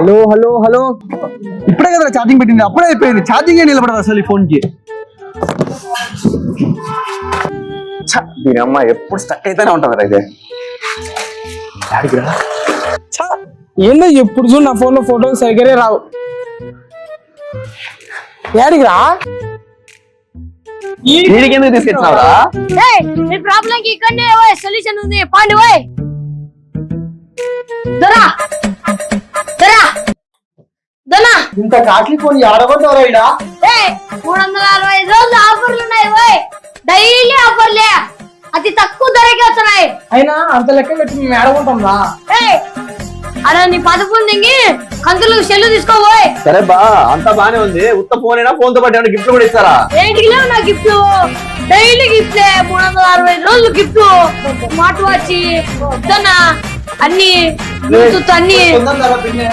Hello hello hello ఇప్పుడే కదా charging పెట్టింది, అప్పుడే అయిపోయింది. ఛార్జింగ్ ఏ నిలబడదు అసలు ఈ ఫోన్ కి. దీని అమ్మ ఎప్పుడు స్టక్ అయితేనే ఉంటుంది అయితే. ఏందో ఎప్పుడు చూడు నా ఫోన్ లో ఫోటోలు సరిగ్గా రావు. ఏడికి రా? వీడికి ఎందుకు తీసుకొచ్చినావురా? మీ ప్రాబ్లం కి ఇక్కడనే సొల్యూషన్ ఉంది. పాండి ఓయ్ దొరా దొరా దొనా. ఇంత కాట్లీ ఫోన్ ఆడగొట్టారా ఇడ? 365 రోజులు ఆఫర్లు ఉన్నాయి. ఓయ్ డైలీ ఆఫర్లే, అతి తక్కువ ధరకే వస్తున్నాయి. అయినా అంత లెక్క పెట్టి మేము ఏడగొంటాం రా. అలా నీ పాత ఫోన్ దిగి కంతులు సెల్లు తీసుకోబోయ్. సరే బా, అంతా బానే ఉంది. ఉత్త ఫోన్ అయినా ఫోన్ తో పాటు ఏమైనా గిఫ్ట్ కూడా ఇస్తారా? ఏంటికి లేవు నా గిఫ్ట్, డైలీ గిఫ్ట్లే. 365 రోజులు గిఫ్ట్. స్మార్ట్ వాచ్, అన్ని అన్ని